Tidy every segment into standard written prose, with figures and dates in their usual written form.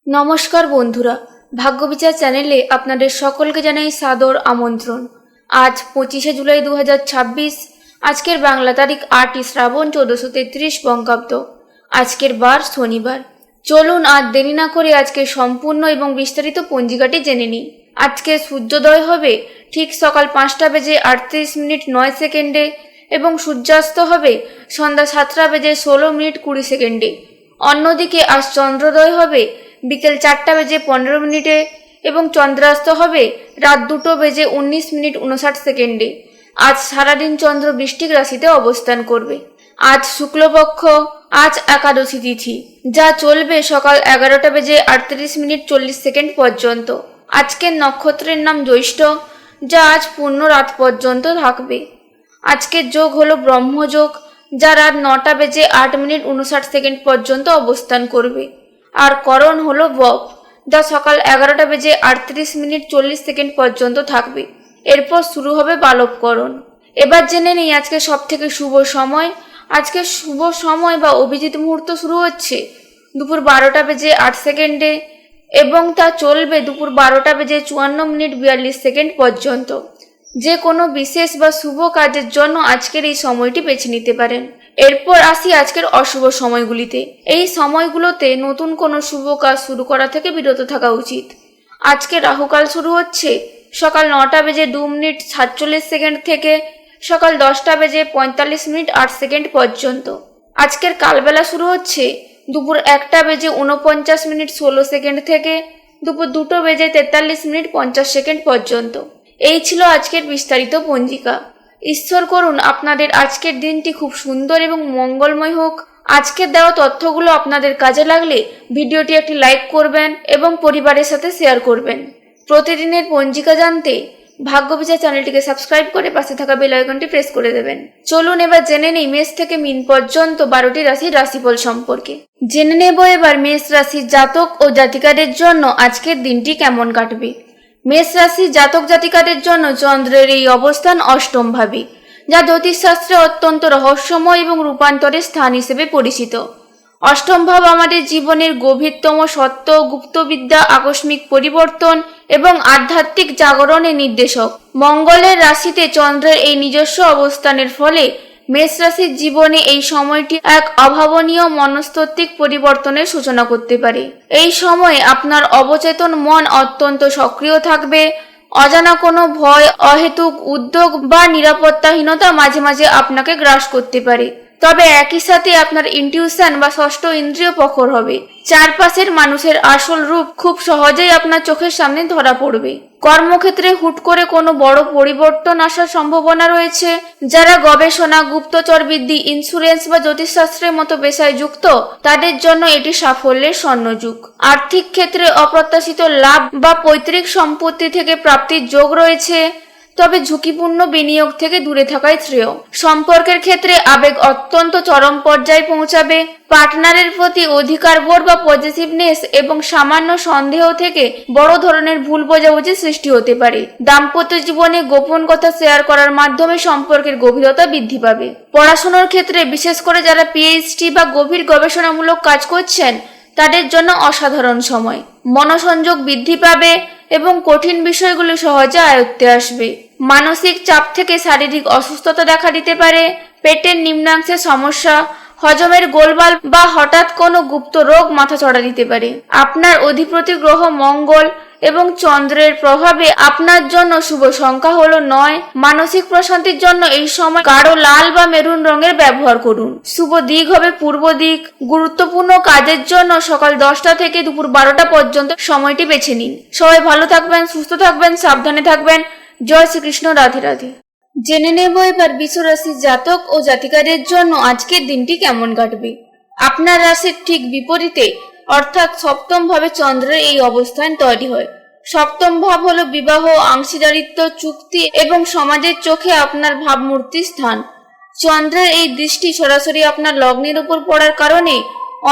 নমস্কার বন্ধুরা, ভাগ্যবিচার চ্যানেলে আপনাদের সকলকে জানাই সাদর আমন্ত্রণ। আজ 25শে জুলাই 2026। আজকের বাংলা তারিখ 8ই শ্রাবণ 1433 বঙ্গাব্দ। আজকের বার শনিবার। চলুন আর দেরি না করে আজকে সম্পূর্ণ এবং বিস্তারিত পঞ্জিকাটি জেনে নিই। আজকে সূর্যোদয় হবে ঠিক সকাল 5:38:09 এবং সূর্যাস্ত হবে সন্ধ্যা 7:16:20 অন্যদিকে আজ চন্দ্রোদয় হবে বিকেল 4:15 এবং চন্দ্রাস্ত হবে রাত 2:19:59। আজ সারাদিন চন্দ্র বৃশ্চিক রাশিতে অবস্থান করবে। আজ শুক্লপক্ষ, আজ একাদশী তিথি, যা চলবে সকাল 11:38:40 পর্যন্ত। আজকের নক্ষত্রের নাম জ্যৈষ্ঠ, যা আজ পূর্ণ রাত পর্যন্ত থাকবে। আজকের যোগ হলো ব্রহ্মযোগ, যা রাত 9:08:59 পর্যন্ত অবস্থান করবে। আর করণ হলো বপ, যা সকাল 11:38:40 পর্যন্ত থাকবে। এরপর শুরু হবে বালবকরণ। এবার জেনে নিই আজকে সব থেকে শুভ সময়। আজকে শুভ সময় বা অভিজিৎ মুহূর্ত শুরু হচ্ছে দুপুর 12:08 এবং তা চলবে দুপুর 12:54:42 পর্যন্ত। যে কোনো বিশেষ বা শুভ কাজের জন্য আজকের এই সময়টি বেছে নিতে পারেন। এরপর আসি আজকের অশুভ সময়গুলিতে। এই সময়গুলোতে নতুন কোনো শুভ কাজ শুরু করা থেকে বিরত থাকা উচিত। আজকে রাহুকাল শুরু হচ্ছে সকাল 9:02:47 থেকে সকাল 10:45:08 পর্যন্ত। আজকের কালবেলা শুরু হচ্ছে দুপুর 1:49:16 থেকে দুপুর 2:43:50 পর্যন্ত। এই ছিল আজকের বিস্তারিত পঞ্জিকা। ঈশ্বর করুন আপনাদের আজকের দিনটি খুব সুন্দর এবং মঙ্গলময় হোক। আজকের দেওয়া তথ্যগুলো আপনাদের কাজে লাগলে ভিডিওটি একটি লাইক করবেন এবং পরিবারের সাথে শেয়ার করবেন। প্রতিদিনের পঞ্জিকা জানতে ভাগ্যবিচার চ্যানেলটিকে সাবস্ক্রাইব করে পাশে থাকা বেল আইকনটি প্রেস করে দেবেন। চলুন এবার জেনে নেই মেষ থেকে মীন পর্যন্ত 12টি রাশির রাশিফল সম্পর্কে। জেনে নেব এবার মেষ রাশির জাতক ও জাতিকাদের জন্য আজকের দিনটি কেমন কাটবে। মেষ রাশির জাতক জাতিকাদের জন্য চন্দ্রের এই অবস্থান অষ্টমভাবে, যা জ্যোতিষশাস্ত্রে অত্যন্ত রহস্যময় এবং রূপান্তরের স্থান হিসেবে পরিচিত। অষ্টম ভাব আমাদের জীবনের গভীরতম সত্য, গুপ্তবিদ্যা, আকস্মিক পরিবর্তন এবং আধ্যাত্মিক জাগরণের নির্দেশক। মঙ্গলের রাশিতে চন্দ্রের এই নিজস্ব অবস্থানের ফলে মেষ রাশির জীবনে এই সময়টি এক অভাবনীয় মনস্তাত্ত্বিক পরিবর্তনের সূচনা করতে পারে। এই সময়ে আপনার অবচেতন মন অত্যন্ত সক্রিয় থাকবে। অজানা কোনো ভয়, অহেতুক উদ্যোগ বা নিরাপত্তাহীনতা মাঝে মাঝে আপনাকে গ্রাস করতে পারে। তবে একই সাথে আপনার ইনটিউশন বা ষষ্ঠ ইন্দ্রিয় প্রখর হবে। চারপাশের মানুষের আসল রূপ খুব সহজেই আপনার চোখের সামনে ধরা পড়বে। কর্মক্ষেত্রে হুট করে কোনো বড় পরিবর্তন আসার সম্ভাবনা রয়েছে। যারা গবেষণা, গুপ্তচর বৃদ্ধি, ইন্স্যুরেন্স বা জ্যোতিষশাস্ত্রের মতো পেশায় যুক্ত, তাদের জন্য এটি সাফল্যের স্বর্ণযুগ। আর্থিক ক্ষেত্রে অপ্রত্যাশিত লাভ বা পৈতৃক সম্পত্তি থেকে প্রাপ্তির যোগ রয়েছে, তবে ঝুঁকিপূর্ণ বিনিয়োগ থেকে দূরে থাকাই শ্রেয়। সম্পর্কের ক্ষেত্রে আবেগ অত্যন্ত চরম পর্যায়ে পৌঁছাবে। পার্টনারের প্রতি অধিকার বোধ বা পজিটিভনেস এবং সামান্য সন্দেহ থেকে বড় ধরনের ভুল বোঝাবুঝি সৃষ্টি হতে পারে। দাম্পত্য জীবনে গোপন কথা শেয়ার করার মাধ্যমে সম্পর্কের গভীরতা বৃদ্ধি পাবে। পড়াশোনার ক্ষেত্রে বিশেষ করে যারা পিএইচডি বা গভীর গবেষণামূলক কাজ করছেন, তাদের জন্য অসাধারণ সময়। মনোসংযোগ বৃদ্ধি পাবে এবং কঠিন বিষয়গুলো সহজে আয়ত্তে আসবে। মানসিক চাপ থেকে শারীরিক অসুস্থতা দেখা দিতে পারে। পেটের নিম্নাংশে সমস্যা, হজমের গোলমাল বা হঠাৎ কোনো গুপ্ত রোগ মাথাচাড়া দিতে পারে। আপনার অধিপতি গ্রহ মঙ্গল এবং চন্দ্রের প্রভাবে আপনার জন্য শুভ সংখ্যা হলো 9। মানসিক প্রশান্তির জন্য এই সময় গাঢ় লাল বা মেরুন রঙের ব্যবহার করুন। শুভ দিক হবে পূর্ব দিক। গুরুত্বপূর্ণ কাজের জন্য সকাল 10টা থেকে দুপুর 12টা পর্যন্ত সময়টি বেছে নিন। সবাই ভালো থাকবেন, সুস্থ থাকবেন, সাবধানে থাকবেন। জয় শ্রীকৃষ্ণ। রাধে রাধে। জেনে নেব এবার বৃষ রাশির জাতক ও জাতিকাদের জন্য আজকের দিনটি কেমন কাটবে। আপনার রাশির ঠিক বিপরীতে অর্থাৎ সপ্তম ভাবে চন্দ্রের এই অবস্থান তৈরি হয়। সপ্তম ভাব হলো বিবাহ, অংশীদারিত্ব, চুক্তি এবং সমাজের চোখে আপনার ভাবমূর্তির স্থান। চন্দ্রের এই দৃষ্টি সরাসরি আপনার লগ্নের উপর পড়ার কারণে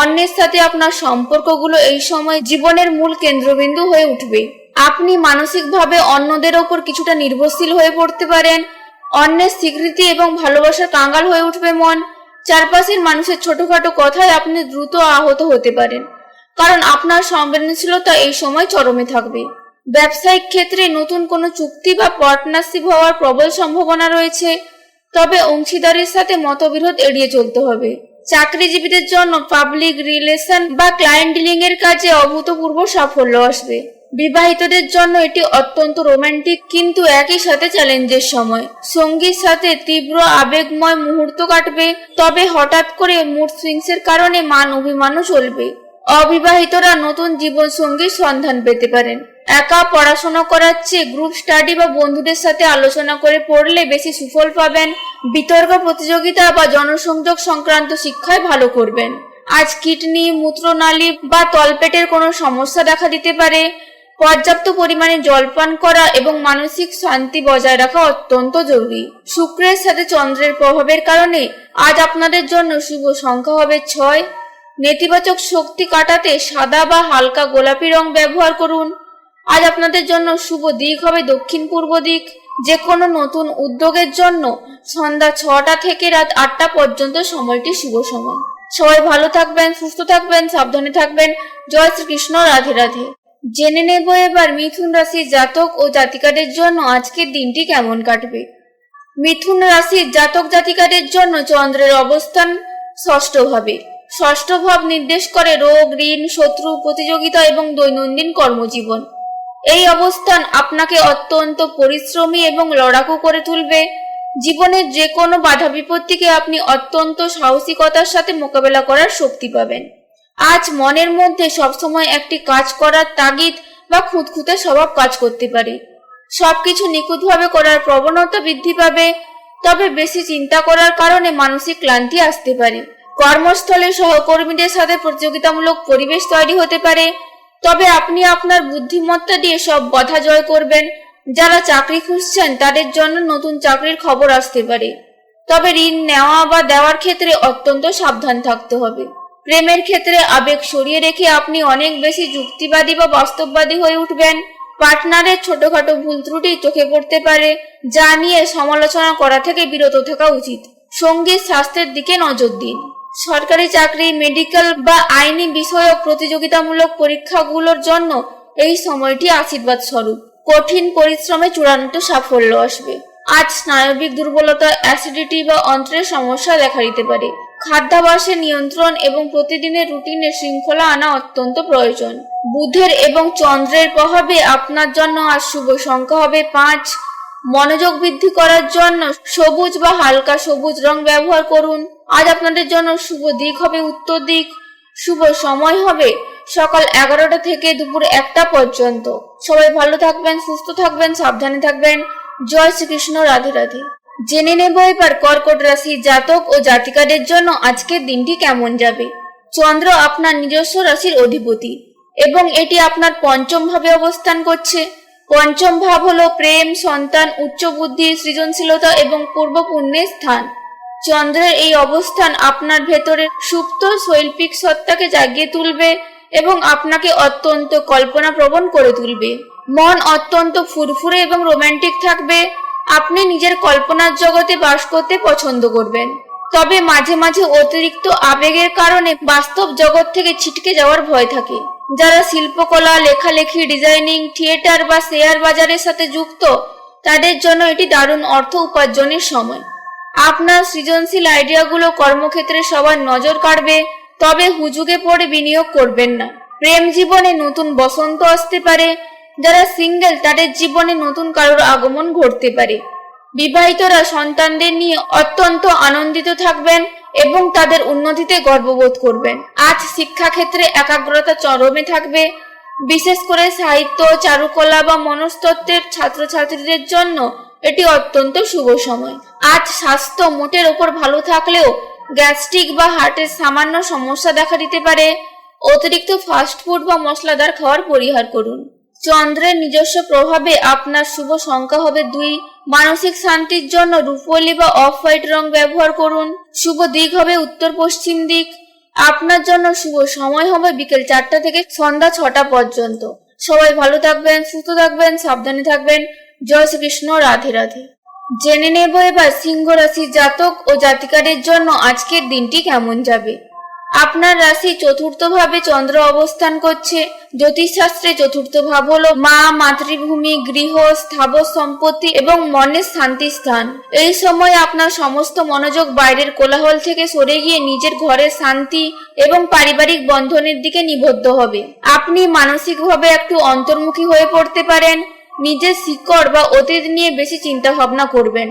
অন্যের সাথে আপনার সম্পর্কগুলো এই সময় জীবনের মূল কেন্দ্রবিন্দু হয়ে উঠবে। আপনি মানসিকভাবে অন্যদের ওপর কিছুটা নির্ভরশীল হয়ে পড়তে পারেন। অন্যের স্বীকৃতি এবং ভালোবাসার কাঙ্গাল হয়ে উঠবে মন। চারপাশের মানুষের ছোটখাটো কথায় আপনি দ্রুত আহত হতে পারেন। কারণ আপনার সংবেদনশীলতা এই সময় চরমে থাকবে। ব্যবসায়িক ক্ষেত্রে নতুন কোনো চুক্তি বা পার্টনারশিপ হওয়ার প্রবল সম্ভাবনা রয়েছে, তবে অংশীদারের সাথে মতবিরোধ এড়িয়ে চলতে হবে। চাকরিজীবীদের জন্য পাবলিক রিলেশন বা ক্লায়েন্ট ডিলিং এর কাজে অভূতপূর্ব সাফল্য আসবে। বিবাহিতদের জন্য এটি অত্যন্ত রোমান্টিক কিন্তু একই সাথে চ্যালেঞ্জের সময়। সঙ্গীর সাথে তীব্র আবেগময় মুহূর্ত কাটবে, তবে হঠাৎ করে মুড সুইংসের কারণে মান অভিমানও চলবে। অবিবাহিতরা নতুন জীবন সঙ্গীর সন্ধান পেতে পারেন। একা পড়াশোনা করার চেয়ে গ্রুপ স্টাডি বা বন্ধুদের সাথে আলোচনা করে পড়লে বেশি সুফল পাবেন। বিতর্ক প্রতিযোগিতা বা জনসংযোগ সংক্রান্ত শিক্ষায় ভালো করবেন। আজ কিডনি, মূত্রনালী বা তলপেটের কোনো সমস্যা দেখা দিতে পারে। পর্যাপ্ত পরিমাণে জলপান করা এবং মানসিক শান্তি বজায় রাখা অত্যন্ত জরুরি। শুক্রের সাথে চন্দ্রের প্রভাবের কারণে আজ আপনাদের জন্য শুভ সংখ্যা হবে 6। নেতিবাচক শক্তি কাটাতে সাদা বা হালকা গোলাপি রং ব্যবহার করুন। আজ আপনাদের জন্য শুভ দিক হবে দক্ষিণ পূর্ব দিক। যে কোনো নতুন উদ্যোগের জন্য সন্ধ্যা 6টা থেকে রাত 8টা পর্যন্ত সময়টি শুভ সময়। সবাই ভালো থাকবেন, সুস্থ থাকবেন, সাবধানে থাকবেন। জয় শ্রীকৃষ্ণ। রাধে রাধে। জেনে নেব এবার মিথুন রাশির জাতক ও জাতিকাদের জন্য আজকের দিনটি কেমন কাটবে। মিথুন রাশির জাতক জাতিকাদের জন্য চন্দ্রের অবস্থান ষষ্ঠ ভাবে। ষষ্ঠ ভাব নির্দেশ করে রোগ, ঋণ, শত্রু, প্রতিযোগিতা এবং দৈনন্দিন কর্মজীবন। এই অবস্থান আপনাকে অত্যন্ত পরিশ্রমী এবং লড়াকু করে তুলবে। জীবনের যে কোনো বাধা বিপত্তিকে আপনি অত্যন্ত সাহসিকতার সাথে মোকাবেলা করার শক্তি পাবেন। আজ মনের মধ্যে সবসময় একটি কাজ করার তাগিদ বা খুঁতখুঁতে স্বভাব কাজ করতে পারে। সবকিছু নিখুঁতভাবে করার প্রবণতা বৃদ্ধি পাবে, তবে বেশি চিন্তা করার কারণে মানসিক ক্লান্তি আসতে পারে। কর্মস্থলে সহকর্মীদের সাথে প্রতিযোগিতামূলক পরিবেশ তৈরি হতে পারে, তবে আপনি আপনার বুদ্ধিমত্তা দিয়ে সব বাধা জয় করবেন। যারা চাকরি খুঁজছেন তাদের জন্য নতুন চাকরির খবর আসতে পারে, তবে ঋণ নেওয়া বা দেওয়ার ক্ষেত্রে অত্যন্ত সাবধান থাকতে হবে। প্রেমের ক্ষেত্রে আবেগ সরিয়ে রেখে আপনি অনেক বেশি যুক্তিবাদী বা বাস্তববাদী হয়ে উঠবেন। পার্টনারের ছোটখাটো ভুল ত্রুটি চোখে পড়তে পারে, যা নিয়ে সমালোচনা করা থেকে বিরত থাকা উচিত। সঙ্গীত স্বাস্থ্যের দিকে নজর দিন। সরকারি চাকরি, মেডিকেল বা আইনি বিষয়ক প্রতিযোগিতামূলক পরীক্ষাগুলোর জন্য এই সময়টি আশীর্বাদ স্বরূপ। কঠিন পরিশ্রমে চূড়ান্ত সাফল্য আসবে। আজ স্নায়বিক দুর্বলতা, অ্যাসিডিটি বা অন্ত্রের সমস্যা দেখা দিতে পারে। খাদ্যাভ্যাসে নিয়ন্ত্রণ এবং প্রতিদিনের রুটিনে শৃঙ্খলা আনা অত্যন্ত প্রয়োজন। বুধের এবং চন্দ্রের প্রভাবে আপনার জন্য আজ শুভ সংখ্যা হবে 5। মনোযোগ বৃদ্ধি করার জন্য সবুজ বা হালকা সবুজ রং ব্যবহার করুন। আজ আপনাদের জন্য শুভ দিক হবে উত্তর দিক। শুভ সময় হবে সকাল 11টা থেকে দুপুর 1টা পর্যন্ত। সবাই ভালো থাকবেন, সুস্থ থাকবেন, সাবধানে থাকবেন। জয় শ্রীকৃষ্ণ। রাধে রাধে। জেনে নেব এবার কর্কট রাশির জাতক ও জাতিকাদের জন্য আজকের দিনটি কেমন যাবে। চন্দ্র আপনার নিজস্ব রাশির অধিপতি এবং এটি আপনার পঞ্চম ভাবে অবস্থান করছে। পঞ্চম ভাব হলো প্রেম, সন্তান, উচ্চ বুদ্ধি, সৃজনশীলতা এবং পূর্ব পুণ্যের স্থান। চন্দ্রের এই অবস্থান আপনার ভেতরের সুপ্ত শৈল্পিক সত্তাকে জাগিয়ে তুলবে এবং আপনাকে অত্যন্ত কল্পনাপ্রবণ করে তুলবে। মন অত্যন্ত ফুরফুরে এবং রোমান্টিক থাকবে। আপনি নিজের কল্পনার জগতে বাস করতে পছন্দ করবেন, তবে মাঝে মাঝে অতিরিক্ত আবেগের কারণে বাস্তব জগৎ থেকে ছিটকে যাওয়ার ভয় থাকে। যারা শিল্পকলা, লেখালেখি, ডিজাইনিং, থিয়েটার বা শেয়ার বাজারের সাথে যুক্ত তাদের জন্য এটি দারুণ অর্থ উপার্জনের সময়। আপনার সৃজনশীল আইডিয়াগুলো কর্মক্ষেত্রে সবার নজর কাড়বে, তবে হুজুগে পড়ে বিনিয়োগ করবেন না। প্রেম জীবনে নতুন বসন্ত আসতে পারে। যারা সিঙ্গেল তাদের জীবনে নতুন কারোর আগমন ঘটতে পারে। বিবাহিতরা সন্তানদের নিয়ে অত্যন্ত আনন্দিত থাকবেন এবং তাদের উন্নতিতে গর্ববোধ করবেন। আজ শিক্ষাক্ষেত্রে একাগ্রতা চরমে থাকবে। বিশেষ করে সাহিত্য, চারুকলা বা মনস্তত্ত্বের ছাত্রছাত্রীদের জন্য এটি অত্যন্ত শুভ সময়। আজ স্বাস্থ্য মোটের ওপর ভালো থাকলেও গ্যাস্ট্রিক বা হার্টের সামান্য সমস্যা দেখা দিতে পারে। অতিরিক্ত ফাস্টফুড বা মশলাদার খাওয়ার পরিহার করুন। চন্দ্রের নিজস্ব প্রভাবে আপনার শুভ সংখ্যা হবে 2। মানসিক শান্তির জন্য রূপোলি বা অফ হোয়াইট রং ব্যবহার করুন। শুভ দিক হবে উত্তর পশ্চিম দিক। আপনার জন্য শুভ সময় হবে বিকেল 4টা থেকে সন্ধ্যা 6টা পর্যন্ত। সবাই ভালো থাকবেন, সুস্থ থাকবেন, সাবধানে থাকবেন। জয় শ্রীকৃষ্ণ। রাধে রাধে। জেনে নেব এবার সিংহ রাশির জাতক ও জাতিকাদের জন্য আজকের দিনটি কেমন যাবে। আপনার রাশি চতুর্থ ভাবে চন্দ্র অবস্থান করছে। জ্যোতিষশাস্ত্রে চতুর্থ ভাব হলো মা, মাতৃভূমি, গৃহ, স্থাবর সম্পত্তি এবং মনের শান্তি স্থান। এই সময় আপনার সমস্ত মনোযোগ বাইরের কোলাহল থেকে সরে গিয়ে নিজের ঘরের শান্তি এবং পারিবারিক বন্ধনের দিকে নিবদ্ধ হবে। আপনি মানসিকভাবে একটু অন্তর্মুখী হয়ে পড়তে পারেন। নিজের শিকড় বা অতীত নিয়ে বেশি চিন্তা ভাবনা করবেন।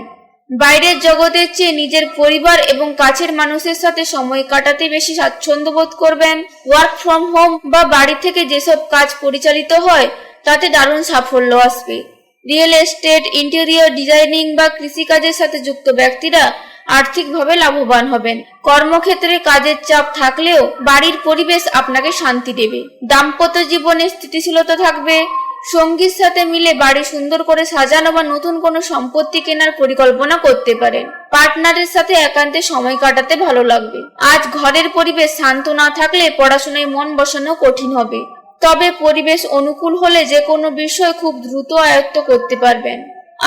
বাইরের জগতের চেয়ে নিজের পরিবার এবং কাছের মানুষের সাথে সময় কাটাতে বেশি স্বাচ্ছন্দ্য বোধ করবেন। ওয়ার্ক ফ্রম হোম বা বাড়ি থেকে যেসব কাজ পরিচালিত হয় তাতে দারুণ সাফল্য আসবে। রিয়েল এস্টেট, ইন্টেরিয়র ডিজাইনিং বা কৃষিকাজের সাথে যুক্ত ব্যক্তিরা আর্থিকভাবে লাভবান হবেন। কর্মক্ষেত্রে কাজের চাপ থাকলেও বাড়ির পরিবেশ আপনাকে শান্তি দেবে। দাম্পত্য জীবনে স্থিতিশীলতা থাকবে। সঙ্গীর সাথে মিলে বাড়ি সুন্দর করে সাজানো বা নতুন কোনো সম্পত্তি কেনার পরিকল্পনা করতে পারেন। পার্টনারের সাথে একান্তে সময় কাটাতে ভালো লাগবে। আজ ঘরের পরিবেশ শান্ত না থাকলে পড়াশোনায় মন বসানো কঠিন হবে, তবে পরিবেশ অনুকূল হলে যে কোনো বিষয় খুব দ্রুত আয়ত্ত করতে পারবেন।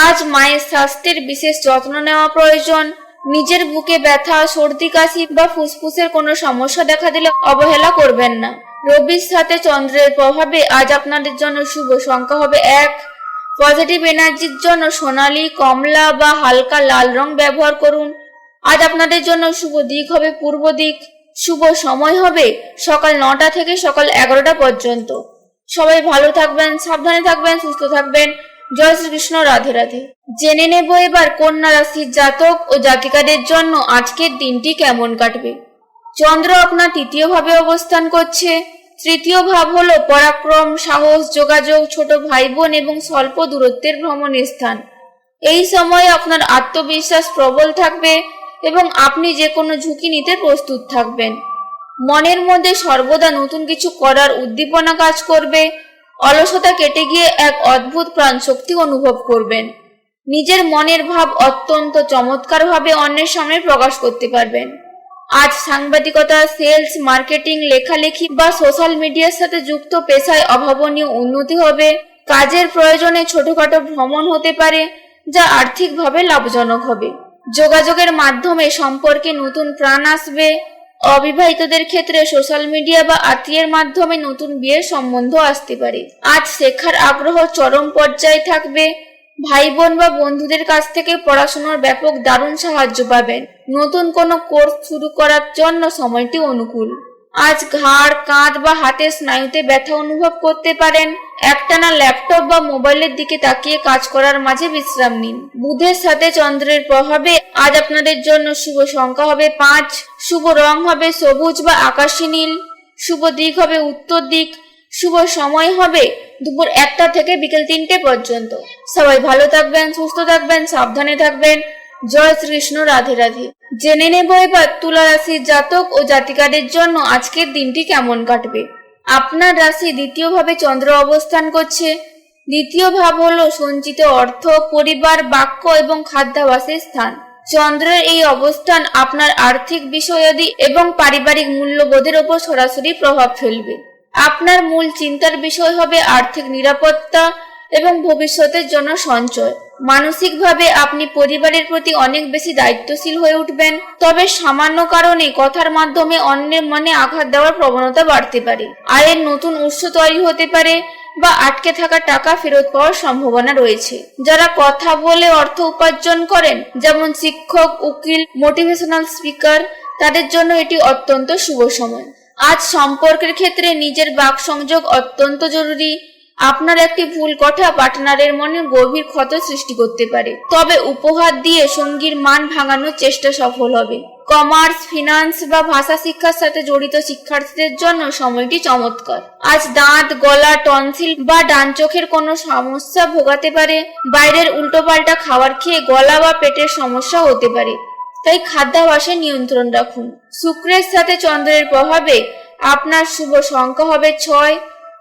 আজ মায়ের স্বাস্থ্যের বিশেষ যত্ন নেওয়া প্রয়োজন। নিজের বুকে ব্যথা, সর্দি কাশি বা ফুসফুসের কোনো সমস্যা দেখা দিলে অবহেলা করবেন না। রবির সাথে চন্দ্রের প্রভাবে আজ আপনাদের জন্য শুভ সংখ্যা হবে 1। পজিটিভ এনার্জির জন্য সোনালী, কমলা বা হালকা লাল রং ব্যবহার করুন। আজ আপনাদের জন্য শুভ দিক হবে পূর্ব দিক। শুভ সময় হবে সকাল 9টা থেকে সকাল 11টা পর্যন্ত। সবাই ভালো থাকবেন, সাবধানে থাকবেন, সুস্থ থাকবেন। জয় শ্রীকৃষ্ণ। রাধে রাধে। জেনে নেব এবার কন্যা রাশির জাতক ও জাতিকাদের জন্য আজকের দিনটি কেমন কাটবে। চন্দ্র আপনার তৃতীয় ভাবে অবস্থান করছে। তৃতীয় ভাব হলো পরাক্রম, সাহস, যোগাযোগ, ছোট ভাই বোন এবং স্বল্প দূরত্বের ভ্রমণের স্থান। এই সময়ে আপনার আত্মবিশ্বাস প্রবল থাকবে এবং আপনি যে কোনো ঝুঁকি নিতে প্রস্তুত থাকবেন। মনের মধ্যে সর্বদা নতুন কিছু করার উদ্দীপনা কাজ করবে। অলসতা কেটে গিয়ে এক অদ্ভুত প্রাণশক্তি অনুভব করবেন। নিজের মনের ভাব অত্যন্ত চমৎকারভাবে অন্যের সামনে প্রকাশ করতে পারবেন। আজ সাংবাদিকতা, সেলস, মার্কেটিং, লেখালেখি বা সোশ্যাল মিডিয়ার সাথে যুক্ত পেশায় অভাবনীয় উন্নতি হবে। কাজের প্রয়োজনে ছোটখাটো ভ্রমণ হতে পারে যা আর্থিকভাবে লাভজনক হবে। যোগাযোগের মাধ্যমে সম্পর্কে নতুন প্রাণ আসবে। অবিবাহিতদের ক্ষেত্রে সোশ্যাল মিডিয়া বা আত্মীয়ের মাধ্যমে নতুন বিয়ের সম্বন্ধ আসতে পারে। আজ শেখার আগ্রহ চরম পর্যায়ে থাকবে। ভাই বোন বা বন্ধুদের কাছ থেকে পড়াশোনার ব্যাপক দারুণ সাহায্য পাবেন। নতুন কোনো কোর্স শুরু করার জন্য সময়টি অনুকূল। আজ ঘাড়, কাঁধ বা হাতের স্নায়ুতে ব্যথা অনুভব করতে পারেন। একটানা ল্যাপটপ বা মোবাইলের দিকে তাকিয়ে কাজ করার মাঝে বিশ্রাম নিন। বুধের সাথে চন্দ্রের প্রভাবে আজ আপনাদের জন্য শুভ সংখ্যা হবে 5। শুভ রং হবে সবুজ বা আকাশী নীল। শুভ দিক হবে উত্তর দিক। শুভ সময় হবে দুপুর 1টা থেকে বিকেল 3টে পর্যন্ত। সবাই ভালো থাকবেন, সুস্থ থাকবেন, সাবধানে থাকবেন। জয় শ্রীকৃষ্ণ। রাধে রাধে। জেনে নেব এবার তুলা রাশির জাতক ও জাতিকাদের জন্য আজকের দিনটি কেমন কাটবে। আপনার রাশি দ্বিতীয় ভাবে চন্দ্র অবস্থান করছে। দ্বিতীয় ভাব হলো সঞ্চিত অর্থ, পরিবার, বাক্য এবং খাদ্যাভ্যাসের স্থান। চন্দ্রের এই অবস্থান আপনার আর্থিক বিষয়াদি এবং পারিবারিক মূল্যবোধের ওপর সরাসরি প্রভাব ফেলবে। আপনার মূল চিন্তার বিষয় হবে আর্থিক নিরাপত্তা এবং ভবিষ্যতের জন্য সঞ্চয়। মানসিকভাবে আপনি পরিবারের প্রতি অনেক বেশি দায়িত্বশীল হয়ে উঠবেন, তবে সামান্য কারণে কথার মাধ্যমে অন্যের মনে আঘাত দেওয়ার প্রবণতা বাড়তে পারে। আয়ের নতুন উৎস তৈরি হতে পারে বা আটকে থাকা টাকা ফেরত পাওয়ার সম্ভাবনা রয়েছে। যারা কথা বলে অর্থ উপার্জন করেন, যেমন শিক্ষক, উকিল, মোটিভেশনাল স্পিকার, তাদের জন্য এটি অত্যন্ত শুভ সময়। আজ সম্পর্কের ক্ষেত্রে নিজের বাক সংযোগ অত্যন্ত জরুরি। আপনার একটি ভুল কথা পার্টনারের মনে গভীর ক্ষত সৃষ্টি করতে পারে, তবে উপহার দিয়ে সঙ্গীর মান ভাঙানোর চেষ্টা সফল হবে। কমার্স, ফিনান্স বা ভাষা শিক্ষার সাথে জড়িত শিক্ষার্থীদের জন্য সময়টি চমৎকার। আজ দাঁত, গলা, টনসিল বা ডান চোখের কোনো সমস্যা ভোগাতে পারে। বাইরের উল্টোপাল্টা খাবার খেয়ে গলা বা পেটের সমস্যা হতে পারে, তাই খাদ্যাভ্যাসে নিয়ন্ত্রণ রাখুন। শুক্রের সাথে চন্দ্রের প্রভাবে আপনার শুভ সংখ্যা হবে 6।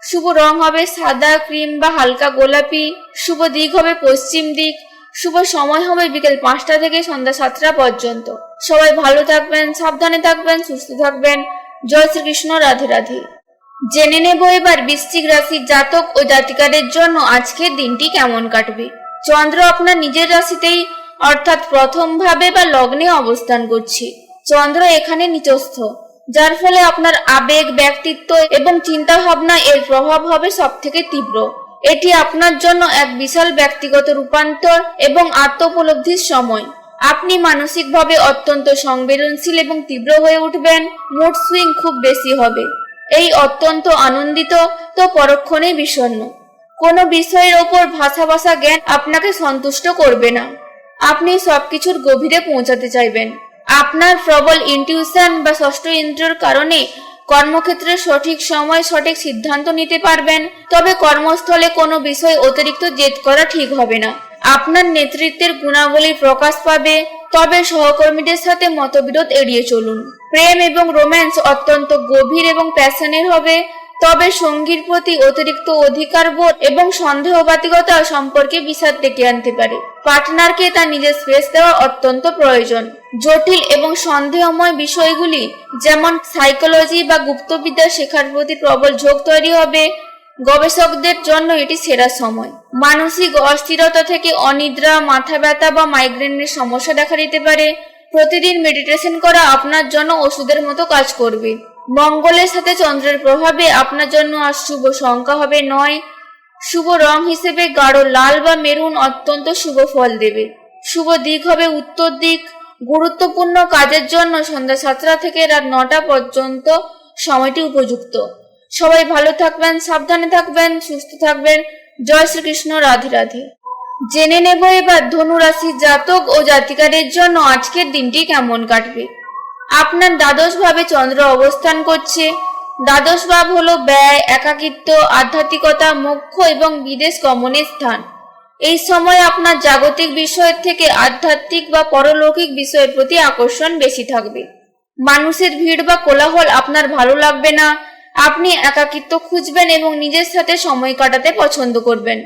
শুভ রং হবে সাদা, ক্রিম বা হালকা গোলাপি। শুভ দিক হবে পশ্চিম দিক। শুভ সময় হবে বিকেল 5টা থেকে সন্ধ্যা 7টা পর্যন্ত। সবাই ভালো থাকবেন, সাবধানে থাকবেন, সুস্থ থাকবেন। জয় শ্রীকৃষ্ণ। রাধে রাধে। জেনে নেব এবার বৃশ্চিক রাশির জাতক ও জাতিকাদের জন্য আজকের দিনটি কেমন কাটবে। চন্দ্র আপনার নিজের রাশিতেই অর্থাৎ প্রথম ভাবে বা লগ্নে অবস্থান করছে। চন্দ্র এখানে নিচস্থ, যার ফলে আপনার আবেগ, ব্যক্তিত্ব এবং চিন্তা ভাবনা এর প্রভাব হবে সবথেকে তীব্র। এটি আপনার জন্য এক বিশাল ব্যক্তিগত রূপান্তর এবং আত্ম-উপলব্ধির সময়। আপনি মানসিকভাবে অত্যন্ত সংবেদনশীল এবং তীব্র হয়ে উঠবেন। মুড সুইং খুব বেশি হবে। এই অত্যন্ত আনন্দিত তো পরক্ষণেই বিষণ্ণ। কোনো বিষয়ের ওপর ভাষা জ্ঞান আপনাকে সন্তুষ্ট করবে না। আপনি সবকিছুর গভীরে পৌঁছাতে চাইবেন। আপনার প্রবল ইনটিউশন বা ষষ্ঠ ইন্দ্রিয়র কারণে কর্মক্ষেত্রে সঠিক সময় সঠিক সিদ্ধান্ত নিতে পারবেন। তবে কর্মস্থলে কোনো বিষয় অতিরিক্ত জেদ করা ঠিক হবে না। আপনার নেতৃত্বের গুণাবলী প্রকাশ পাবে, তবে সহকর্মীদের সাথে মতবিরোধ এড়িয়ে চলুন। প্রেম এবং রোম্যান্স অত্যন্ত গভীর এবং প্যাশনের হবে, তবে সঙ্গীর প্রতি অতিরিক্ত অধিকারবোধ এবং সন্দেহবাতিকতা সম্পর্কে বিষাদ ডেকে আনতে পারে। পার্টনারকে তার নিজের স্পেস দেওয়া অত্যন্ত প্রয়োজন। জটিল এবং সন্দেহময় বিষয়গুলি যেমন সাইকোলজি বা গুপ্তবিদ্যা শেখার প্রতি প্রবল ঝোঁক তৈরি হবে। গবেষকদের জন্য এটি সেরা সময়। মানসিক অস্থিরতা থেকে অনিদ্রা, মাথা ব্যথা বা মাইগ্রেনের সমস্যা দেখা দিতে পারে। প্রতিদিন মেডিটেশন করা আপনার জন্য ওষুধের মতো কাজ করবে। মঙ্গলের সাথে চন্দ্রের প্রভাবে আপনার জন্য আজ শুভ সংখ্যা হবে 9। শুভ রং হিসেবে গাঢ় লাল বা মেরুন অত্যন্ত শুভ ফল দেবে। শুভ দিক হবে উত্তর দিক। গুরুত্বপূর্ণ কাজের জন্য সন্ধ্যা 7টা থেকে রাত 9টা পর্যন্ত সময়টি উপযুক্ত। সবাই ভালো থাকবেন, সাবধানে থাকবেন, সুস্থ থাকবেন। জয় শ্রীকৃষ্ণ। রাধে রাধে। জেনে নেব এবার ধনু রাশির জাতক ও জাতিকাদের জন্য আজকের দিনটি কেমন কাটবে। আপনার দ্বাদশ ভাবে চন্দ্র অবস্থান করছে। দ্বাদশ ভাব হলো ব্যয়, একাকিত্ব, আধ্যাত্মিকতা, মোক্ষ এবং বিদেশ গমনের স্থান। এই সময় আপনার জাগতিক বিষয়ের থেকে আধ্যাত্মিক বা পরলৌকিক বিষয়ের প্রতি আকর্ষণ বেশি থাকবে। মানুষের ভিড় বা কোলাহল আপনার ভালো লাগবে না। আপনি একাকিত্ব খুঁজবেন এবং নিজের সাথে সময় কাটাতে পছন্দ করবেন।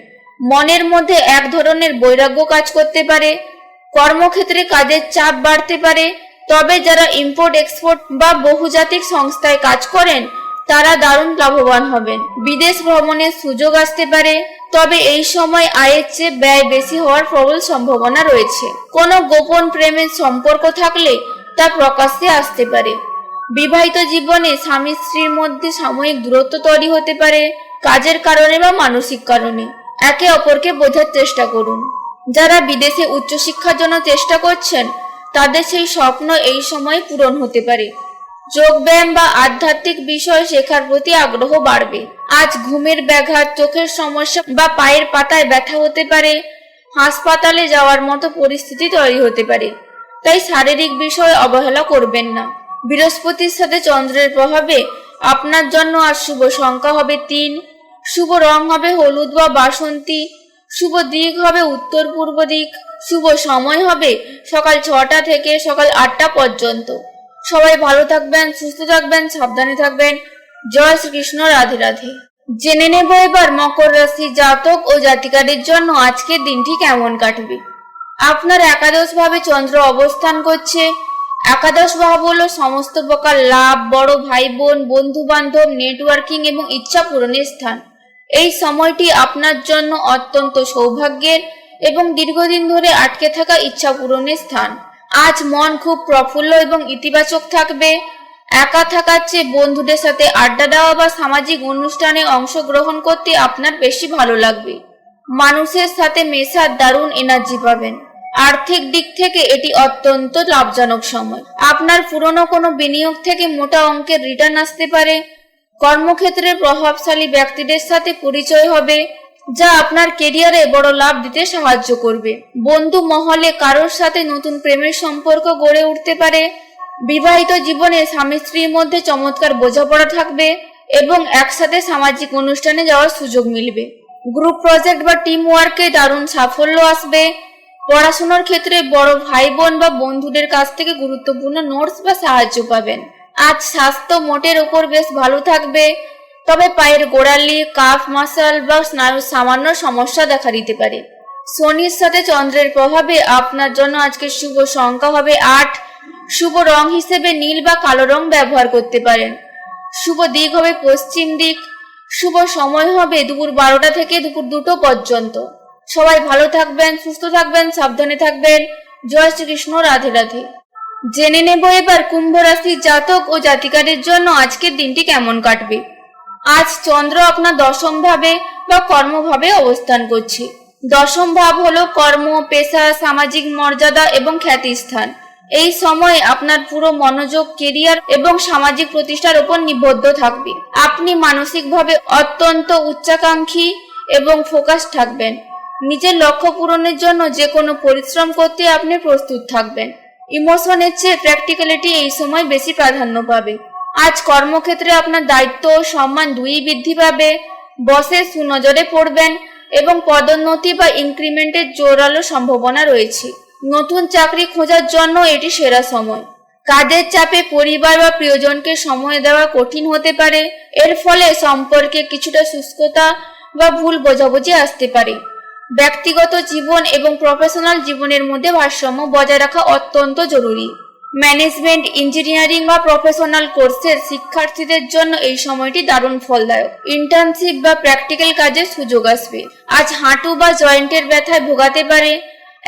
মনের মধ্যে এক ধরনের বৈরাগ্য কাজ করতে পারে। কর্মক্ষেত্রে কাজের চাপ বাড়তে পারে। তবে যারা ইম্পোর্ট এক্সপোর্ট বা বহুজাতিক সংস্থায় কাজ করেন তারা দারুণ লাভবান হবেন। বিদেশ ভ্রমণের সুযোগ আসতে পারে, তবে এই সময় আয়ের চেয়ে ব্যয় বেশি হওয়ার প্রবল সম্ভাবনা রয়েছে। কোনো গোপন প্রেমের সম্পর্ক থাকলে তা প্রকাশ্যে আসতে পারে। বিবাহিত জীবনে স্বামী স্ত্রীর মধ্যে সাময়িক দূরত্ব তৈরি হতে পারে, কাজের কারণে বা মানসিক কারণে। একে অপরকে বোঝার চেষ্টা করুন। যারা বিদেশে উচ্চশিক্ষার জন্য চেষ্টা করছেন তাদের সেই স্বপ্ন এই সময় পূরণ হতে পারে। যোগব্যায়াম বা আধ্যাত্মিক বিষয় শেখার প্রতি আগ্রহ বাড়বে। আজ ঘুমের ব্যাঘাত, চোখের সমস্যা বা পায়ের পাতায় ব্যথা হতে পারে। হাসপাতালে যাওয়ার মতো পরিস্থিতি তৈরি হতে পারে, তাই শারীরিক বিষয়ে অবহেলা করবেন না। বৃহস্পতির সাথে চন্দ্রের প্রভাবে আপনার জন্য আজ শুভ সংখ্যা হবে 3। শুভ রং হবে হলুদ বা বাসন্তী। শুভ দিক হবে উত্তর পূর্ব দিক। শুভ সময় হবে সকাল 6টা থেকে সকাল 8টা পর্যন্ত। সবাই ভালো থাকবেন, সুস্থ থাকবেন, সাবধানে থাকবেন। জয় শ্রীকৃষ্ণ। রাধে রাধে। জেনে নেব এবার মকর রাশি জাতক ও জাতিকাদের জন্য আজকের দিনটি কেমন কাটবে। আপনার একাদশ ভাবে চন্দ্র অবস্থান করছে। একাদশ ভাব হলো সমস্ত প্রকার লাভ, বড় ভাই বোন, বন্ধু বান্ধব, নেটওয়ার্কিং এবং ইচ্ছা পূরণের স্থান। এই সময়টি আপনার জন্য অত্যন্ত সৌভাগ্যের এবং দীর্ঘদিন ধরে আটকে থাকা ইচ্ছা পূরণের স্থান। আজ মন খুব প্রফুল্ল এবং ইতিবাচক থাকবে। একা থাকার চেয়ে বন্ধুদের সাথে আড্ডা দেওয়া বা সামাজিক অনুষ্ঠানে অংশগ্রহণ করতে আপনার বেশি ভালো লাগবে। মানুষের সাথে মেশার দারুণ এনার্জি পাবেন। আর্থিক দিক থেকে এটি অত্যন্ত লাভজনক সময়। আপনার পুরনো কোনো বিনিয়োগ থেকে মোটা অঙ্কের রিটার্ন আসতে পারে। কর্মক্ষেত্রে প্রভাবশালী ব্যক্তিদের সাথে পরিচয় হবে, যা আপনার কেরিয়ারে বড় লাভ দিতে সাহায্য করবে। বন্ধু মহলে কারোর সাথে নতুন প্রেমের সম্পর্ক গড়ে উঠতে পারে। বিবাহিত জীবনে স্বামী স্ত্রীর মধ্যে চমৎকার বোঝাপড়া থাকবে এবং একসাথে সামাজিক অনুষ্ঠানে যাওয়ার সুযোগ মিলবে। গ্রুপ প্রজেক্ট বা টিম ওয়ার্কে দারুণ সাফল্য আসবে। পড়াশোনার ক্ষেত্রে বড় ভাই বোন বা বন্ধুদের কাছ থেকে গুরুত্বপূর্ণ নোটস বা সাহায্য পাবেন। আজ স্বাস্থ্য মোটের উপর বেশ ভালো থাকবে, তবে পায়ের গোড়ালি, কাফ মাসল বা স্নায়ুর সামান্য সমস্যা দেখা দিতে পারে। শনির সাথে চন্দ্রের প্রভাবে আপনার জন্য আজকে শুভ সংখ্যা হবে 8। শুভ রং হিসেবে নীল বা কালো রং ব্যবহার করতে পারেন। শুভ দিক হবে পশ্চিম দিক। শুভ সময় হবে দুপুর 12টা থেকে দুপুর 2টো পর্যন্ত। সবাই ভালো থাকবেন, সুস্থ থাকবেন, সাবধানে থাকবেন। জয় শ্রীকৃষ্ণ। রাধে রাধে। জেনে নেব এবার কুম্ভ রাশির জাতক ও জাতিকাদের জন্য আজকের দিনটি কেমন কাটবে। আজ চন্দ্র আপনার দশম ভাবে বা কর্মভাবে অবস্থান করছে। দশম ভাব হলো কর্ম, পেশা, সামাজিক মর্যাদা এবং খ্যাতি স্থান। এই সময়ে আপনার পুরো মনোযোগ কেরিয়ার এবং সামাজিক প্রতিষ্ঠার উপর নিবদ্ধ থাকবে। আপনি মানসিকভাবে অত্যন্ত উচ্চাকাঙ্ক্ষী এবং ফোকাস থাকবেন। নিজের লক্ষ্য পূরণের জন্য যে কোনো পরিশ্রম করতে আপনি প্রস্তুত থাকবেন। ইমোশনের চেয়ে প্র্যাকটিক্যালিটি এই সময় বেশি প্রাধান্য পাবে। আজ কর্মক্ষেত্রে আপনার দায়িত্ব ও সম্মান দুই বৃদ্ধি পাবে। বসের সুনজরে পড়বেন এবং পদোন্নতি বা ইনক্রিমেন্টের জোরালো সম্ভাবনা রয়েছে। নতুন চাকরি খোঁজার জন্য এটি সেরা সময়। কাজের চাপে পরিবার বা প্রিয়জনকে সময় দেওয়া কঠিন হতে পারে। এর ফলে সম্পর্কে কিছুটা শুষ্কতা বা ভুল বোঝাবুঝি আসতে পারে। ব্যক্তিগত জীবন এবং প্রফেশনাল জীবনের মধ্যে ভারসাম্য বজায় রাখা অত্যন্ত জরুরি। ম্যানেজমেন্ট, ইঞ্জিনিয়ারিং বা প্রফেশনাল কোর্সের শিক্ষার্থীদের জন্য এই সময়টি দারুণ ফলদায়ক। ইন্টার্নশিপ বা প্র্যাকটিক্যাল কাজের সুযোগ আসবে। আজ হাঁটু বা জয়েন্টের ব্যথায় ভোগাতে পারে।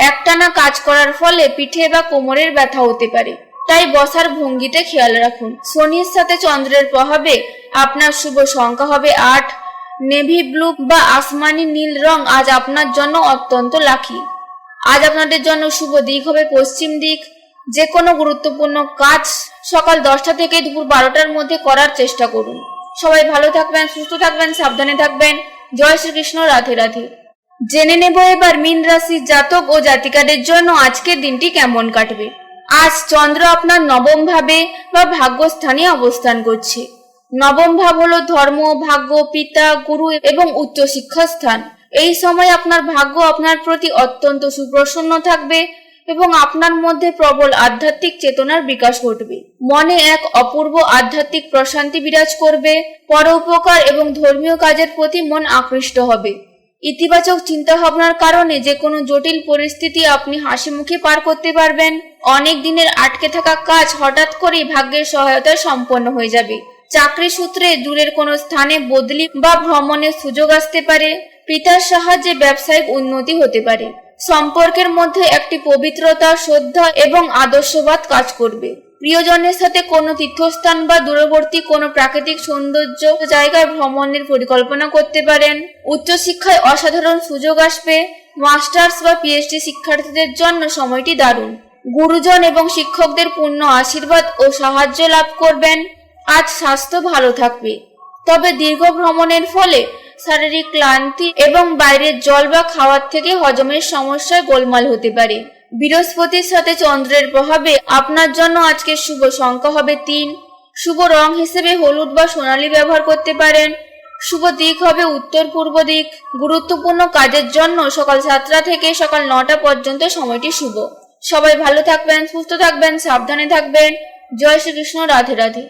একটানা কাজ করার ফলে পিঠে বা কোমরের ব্যথা হতে পারে, তাই বসার ভঙ্গিতে খেয়াল রাখুন। শনির সাথে চন্দ্রের প্রভাবে আপনার শুভ সংখ্যা হবে 8। নেভি ব্লু বা আসমানি নীল রং আজ আপনার জন্য অত্যন্ত লাকি। আজ আপনাদের জন্য শুভ দিক হবে পশ্চিম দিক। যে কোনো গুরুত্বপূর্ণ কাজ সকাল 10টা থেকে দুপুর 12টার মধ্যে করার চেষ্টা করুন। সবাই ভালো থাকবেন, সুস্থ থাকবেন, সাবধানে থাকবেন। জয় শ্রীকৃষ্ণ, রাধে রাধে। জেনে নেব এবার মীন রাশির জাতক ও জাতিকাদের জন্য আজকের দিনটি কেমন কাটবে। আজ চন্দ্র আপনার নবম ভাবে বা ভাগ্যস্থানে অবস্থান করছে। নবম ভাব হলো ধর্ম, ভাগ্য, পিতা, গুরু এবং উচ্চশিক্ষা স্থান। এই সময় আপনার ভাগ্য আপনার প্রতি অত্যন্ত সুপ্রসন্ন থাকবে এবং আপনার মধ্যে প্রবল আধ্যাত্মিক চেতনার বিকাশ ঘটবে। মনে এক অপূর্ব আধ্যাত্মিক প্রশান্তি বিরাজ করবে। পরোপকার এবং ধর্মীয় কাজের প্রতি মন আকৃষ্ট হবে। ইতিবাচক চিন্তাভাবনার কারণে যে কোনো জটিল পরিস্থিতি আপনি হাসি মুখে পার করতে পারবেন। অনেক দিনের আটকে থাকা কাজ হঠাৎ করেই ভাগ্যের সহায়তায় সম্পন্ন হয়ে যাবে। চাকরি সূত্রে দূরের কোনো স্থানে বদলি বা ভ্রমণের সুযোগ আসতে পারে। পিতার সাহায্যে ব্যবসায়িক উন্নতি হতে পারে। সম্পর্কের মধ্যে একটি পবিত্রতা, শ্রদ্ধা এবং আদর্শবাদ কাজ করবে। প্রিয়জনের সাথে কোনো তীর্থস্থান বা দূরবর্তী কোনো প্রাকৃতিক সৌন্দর্য জায়গায় ভ্রমণের পরিকল্পনা করতে পারেন। উচ্চশিক্ষায় অসাধারণ সুযোগ আসবে। মাস্টার্স বা পিএইচডি শিক্ষার্থীদের জন্য সময়টি দারুণ। গুরুজন এবং শিক্ষকদের পূর্ণ আশীর্বাদ ও সাহায্য লাভ করবেন। আজ স্বাস্থ্য ভালো থাকবে, তবে দীর্ঘ ভ্রমণের ফলে শারীরিক ক্লান্তি এবং বাইরের জল বা খাওয়ার থেকে হজমের সমস্যায় গোলমাল হতে পারে। বৃহস্পতির সাথে চন্দ্রের প্রভাবে আপনার জন্য আজকে শুভ সংখ্যা হবে 3। শুভ রং হিসেবে হলুদ বা সোনালী ব্যবহার করতে পারেন। শুভ দিক হবে উত্তর পূর্ব দিক। গুরুত্বপূর্ণ কাজের জন্য সকাল 7টা থেকে সকাল 9টা পর্যন্ত সময়টি শুভ। সবাই ভালো থাকবেন, সুস্থ থাকবেন, সাবধানে থাকবেন। জয় শ্রীকৃষ্ণ, রাধে রাধে।